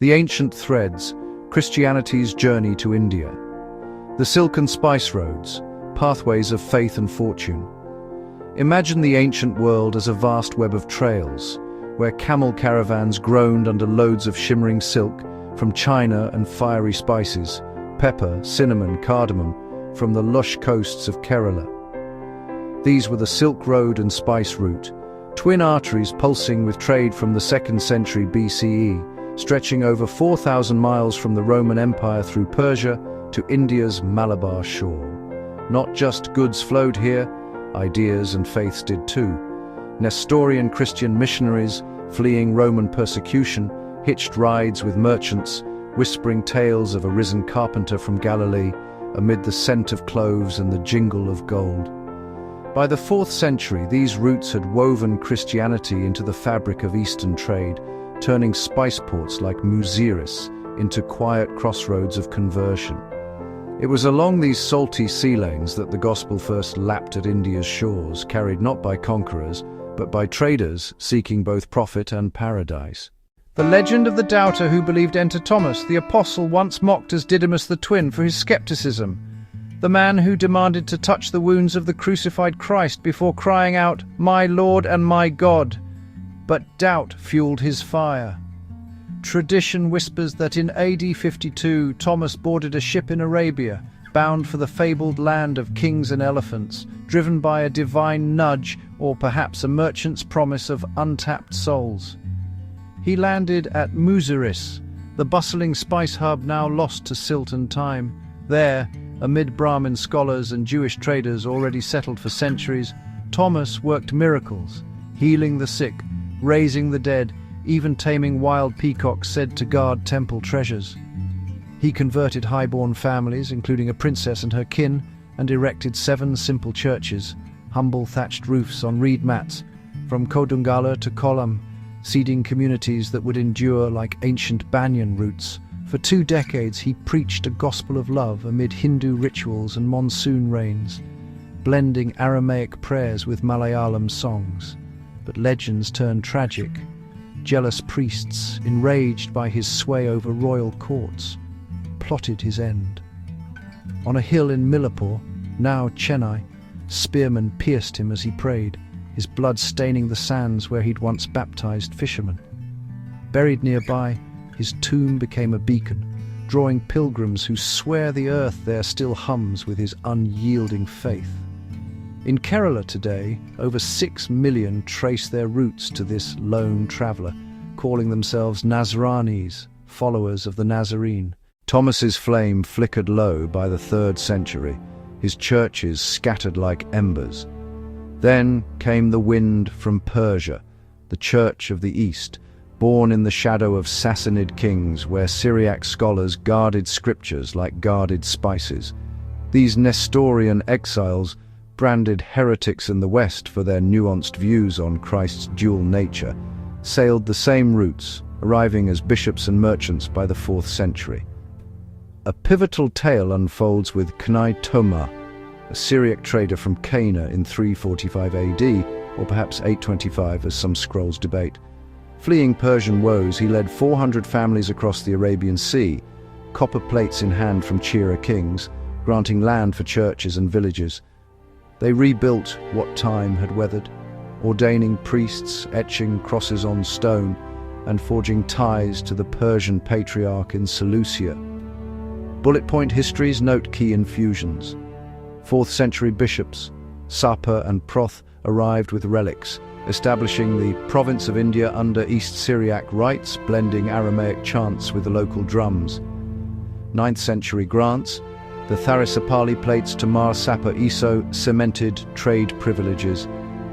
The Ancient Threads, Christianity's Journey to India. The Silk and Spice Roads, Pathways of Faith and Fortune. Imagine the ancient world as a vast web of trails, where camel caravans groaned under loads of shimmering silk from China and fiery spices, pepper, cinnamon, cardamom, from the lush coasts of Kerala. These were the Silk Road and Spice Route, twin arteries pulsing with trade from the 2nd century BCE, stretching over 4,000 miles from the Roman Empire through Persia to India's Malabar shore. Not just goods flowed here, ideas and faiths did too. Nestorian Christian missionaries, fleeing Roman persecution, hitched rides with merchants, whispering tales of a risen carpenter from Galilee amid the scent of cloves and the jingle of gold. By the 4th century, these routes had woven Christianity into the fabric of Eastern trade, turning spice ports like Muziris into quiet crossroads of conversion. It was along these salty sea lanes that the gospel first lapped at India's shores, carried not by conquerors, but by traders seeking both profit and paradise. The legend of the doubter who believed enter Thomas, the apostle once mocked as Didymus the twin for his skepticism. The man who demanded to touch the wounds of the crucified Christ before crying out, "My Lord and my God." But doubt fueled his fire. Tradition whispers that in AD 52, Thomas boarded a ship in Arabia, bound for the fabled land of kings and elephants, driven by a divine nudge or perhaps a merchant's promise of untapped souls. He landed at Muziris, the bustling spice hub now lost to silt and time. There, amid Brahmin scholars and Jewish traders already settled for centuries, Thomas worked miracles, healing the sick, raising the dead, even taming wild peacocks said to guard temple treasures. He converted highborn families, including a princess and her kin, and erected 7 simple churches, humble thatched roofs on reed mats, from Kodungala to Kollam, seeding communities that would endure like ancient banyan roots. For 2 decades he preached a gospel of love amid Hindu rituals and monsoon rains, blending Aramaic prayers with Malayalam songs. But legends turned tragic. Jealous priests, enraged by his sway over royal courts, plotted his end. On a hill in Millipore, now Chennai, spearmen pierced him as he prayed, his blood staining the sands where he'd once baptized fishermen. Buried nearby, his tomb became a beacon, drawing pilgrims who swear the earth there still hums with his unyielding faith. In Kerala today, over 6 million trace their roots to this lone traveller, calling themselves Nazranis, followers of the Nazarene. Thomas's flame flickered low by the 3rd century, his churches scattered like embers. Then came the wind from Persia, the Church of the East, born in the shadow of Sassanid kings where Syriac scholars guarded scriptures like guarded spices. These Nestorian exiles, branded heretics in the West for their nuanced views on Christ's dual nature, sailed the same routes, arriving as bishops and merchants by the 4th century. A pivotal tale unfolds with Knai Toma, a Syriac trader from Cana in 345 AD, or perhaps 825 as some scrolls debate. Fleeing Persian woes, he led 400 families across the Arabian Sea, copper plates in hand from Chira kings, granting land for churches and villages. They rebuilt what time had weathered, ordaining priests, etching crosses on stone, and forging ties to the Persian patriarch in Seleucia. Bullet point histories note key infusions. 4th century bishops, Sapa and Proth, arrived with relics, establishing the province of India under East Syriac rites, blending Aramaic chants with the local drums. 9th century grants, the Tharisapali plates to Mar Sapa Iso cemented trade privileges,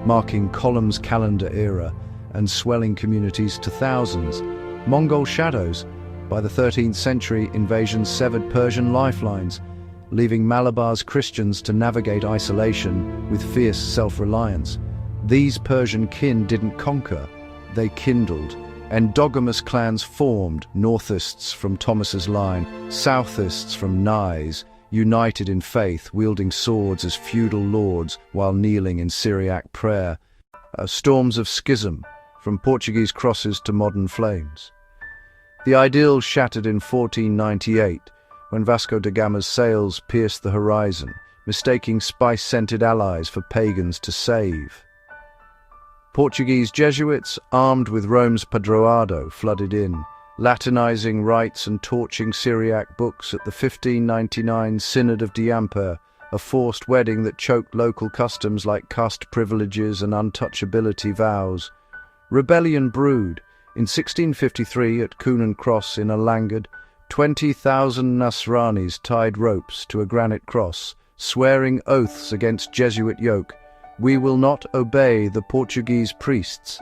marking Kollam's calendar era and swelling communities to thousands. Mongol shadows. By the 13th century, invasions severed Persian lifelines, leaving Malabar's Christians to navigate isolation with fierce self-reliance. These Persian kin didn't conquer, they kindled. Endogamous clans formed, northists from Thomas's line, southists from Nai's, united in faith, wielding swords as feudal lords while kneeling in Syriac prayer. Storms of schism, from Portuguese crosses to modern flames. The ideal shattered in 1498, when Vasco da Gama's sails pierced the horizon, mistaking spice-scented allies for pagans to save. Portuguese Jesuits, armed with Rome's Padroado, flooded in, Latinizing rites and torching Syriac books at the 1599 Synod of Diamper, a forced wedding that choked local customs like caste privileges and untouchability vows. Rebellion brewed. In 1653 at Coonan Cross in Alangad, 20,000 Nasranis tied ropes to a granite cross, swearing oaths against Jesuit yoke. "We will not obey the Portuguese priests."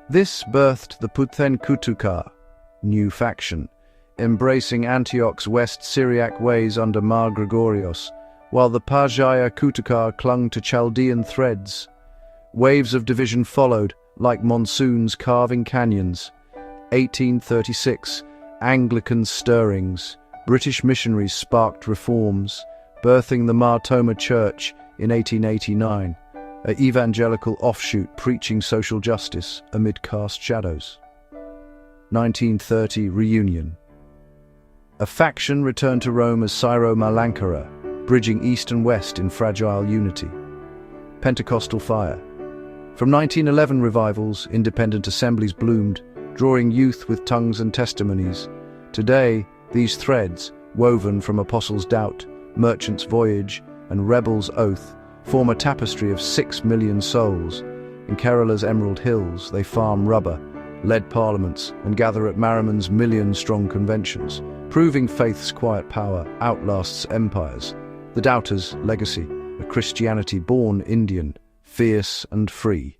This birthed the Puthen Kutukar, new faction, embracing Antioch's West Syriac ways under Mar Gregorios, while the Pajaya Kutukar clung to Chaldean threads. Waves of division followed, like monsoons carving canyons. 1836, Anglican stirrings. British missionaries sparked reforms, birthing the Mar Thoma Church in 1889, an evangelical offshoot preaching social justice amid caste shadows. 1930 reunion. A faction returned to Rome as Syro Malankara, bridging east and west in fragile unity. Pentecostal fire. From 1911 revivals, independent assemblies bloomed, drawing youth with tongues and testimonies. Today, these threads, woven from apostles' doubt, merchants' voyage, and rebels' oath, form a tapestry of 6 million souls. In Kerala's Emerald Hills, they farm rubber, lead parliaments, and gather at Merriman's million-strong conventions, proving faith's quiet power outlasts empires. The Doubters' legacy, a Christianity born Indian, fierce and free.